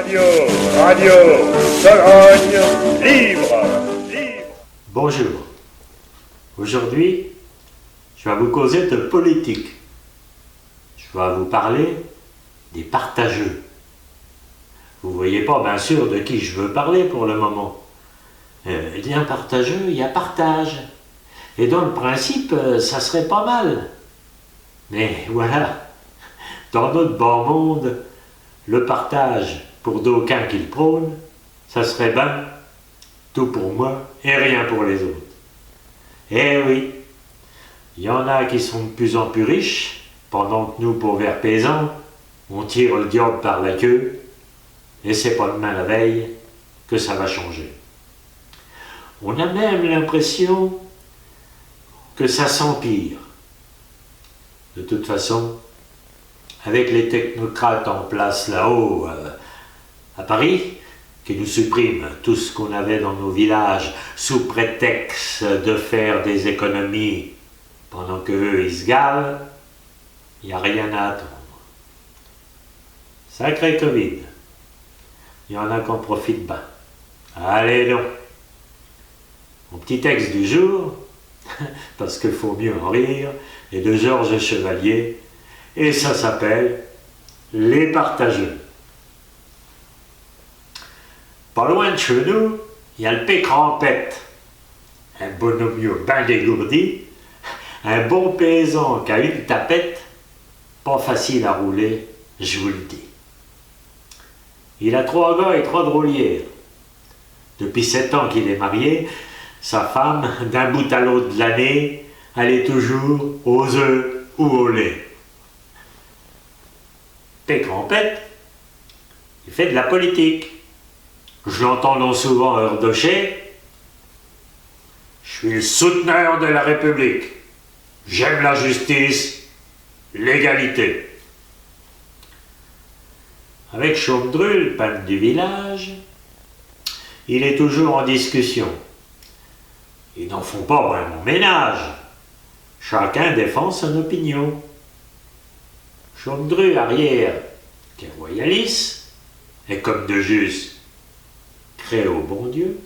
Radio, radio, Sologne, libre, libre. Bonjour. Aujourd'hui, je vais vous causer de politique. Je vais vous parler des partageux. Vous voyez pas, bien sûr, de qui je veux parler pour le moment. Il y a un partageux, il y a partage. Et dans le principe, ça serait pas mal. Mais voilà, dans notre bon monde, le partage, pour d'aucuns qui le prônent, ça serait ben tout pour moi et rien pour les autres. Eh oui, il y en a qui sont de plus en plus riches, pendant que nous, pauvres paysans, on tire le diable par la queue, et c'est pas demain la veille que ça va changer. On a même l'impression que ça s'empire. De toute façon, avec les technocrates en place là-haut, à Paris, qui nous suppriment tout ce qu'on avait dans nos villages sous prétexte de faire des économies pendant qu'eux ils se gavent, il n'y a rien à attendre. Sacré Covid, il y en a qui en profitent bien. Allez donc. Mon petit texte du jour, parce qu'il faut mieux en rire, est de Georges Chevalier, et ça s'appelle « Les partageux ». Pas loin de chez nous, il y a le Pécrampette, un bonhomme bien dégourdi, un bon paysan qui a une tapette, pas facile à rouler, je vous le dis. Il a 3 gars et 3 drôlières. Depuis 7 ans qu'il est marié, sa femme, d'un bout à l'autre de l'année, elle est toujours aux œufs ou au lait. Pécrampette, il fait de la politique. Je l'entends donc souvent heurdocher. Je suis le souteneur de la République. J'aime la justice, l'égalité. Avec Chaumdru, le peintre du village, il est toujours en discussion. Ils n'en font pas vraiment ménage. Chacun défend son opinion. Chaumdru arrière, qui est royaliste, et comme de juste, créé au bon Dieu,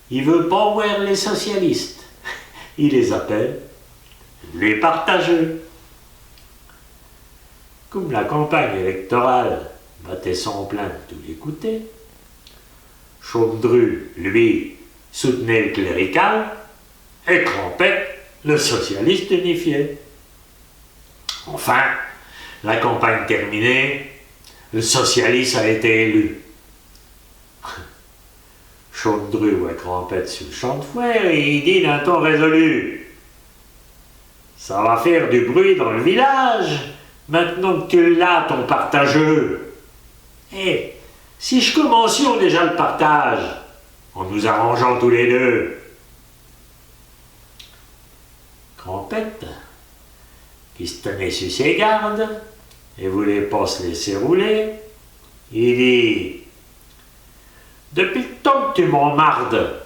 il veut pas voir les socialistes. Il les appelle les partageux. Comme la campagne électorale battait son plein de tous les côtés, Chaumdru, lui, soutenait le clérical et Crampette, le socialiste unifié. Enfin, la campagne terminée, le socialiste a été élu. Chaumdru voit Crampette sur le champ de fouet et il dit d'un ton résolu: « Ça va faire du bruit dans le village, maintenant que tu l'as, ton partageux. Eh, si je commencions déjà le partage, en nous arrangeant tous les deux. » Crampette, qui se tenait sur ses gardes et voulait pas se laisser rouler, il dit: « Depuis le temps que tu m'emmardes,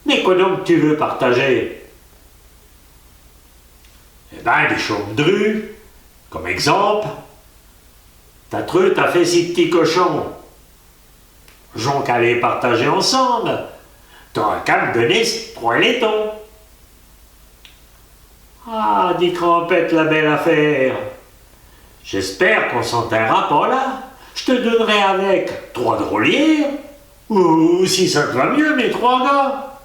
mais quoi donc tu veux partager? » Eh ben, des Chaumdru, comme exemple, t'as fait 6 petits cochons. J'en qu'à les partager ensemble, t'auras qu'à me donner 3 laitons. Ah, dit Crampette, la belle affaire. J'espère qu'on s'enterrera pas là. Je te donnerai avec 3 drôlières, ou si ça te va mieux, mes 3 gars.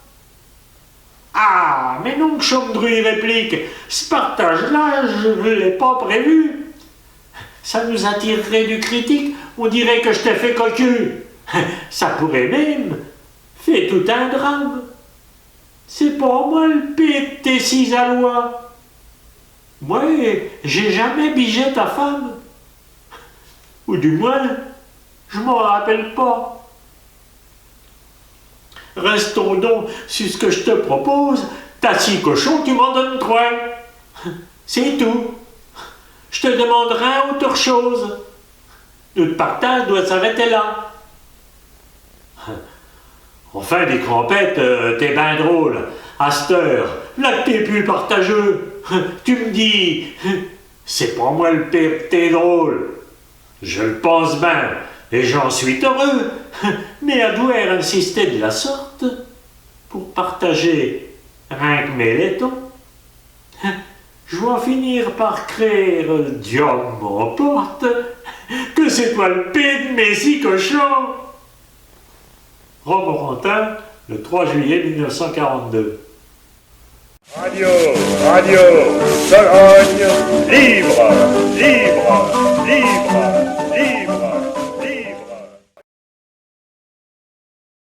Ah, mais non, que Chaumdru réplique, ce partage-là, je ne l'ai pas prévu. Ça nous attirerait du critique, on dirait que je t'ai fait cocu. Ça pourrait même faire tout un drame. C'est pas moi le pire de tes 6 allois. Moi, j'ai jamais bigé ta femme. Ou du moins, je m'en rappelle pas. Restons donc sur ce que je te propose. T'as 6 cochons, tu m'en donnes 3. C'est tout. Je te demande rien autre chose. Notre partage doit s'arrêter là. Enfin, des Crampettes, t'es ben drôle. À cette heure, là que t'es plus partageux, tu me dis, c'est pas moi le pire, t'es drôle. Je le pense bien, et j'en suis heureux, mais à devoir insister de la sorte, pour partager rien que mes laitons, je vais finir par créer, diable m'emporte, que c'est toi le pire de mes 6 cochons. Romorantin, le 3 juillet 1942. Radio, Sologne, libre, libre, libre.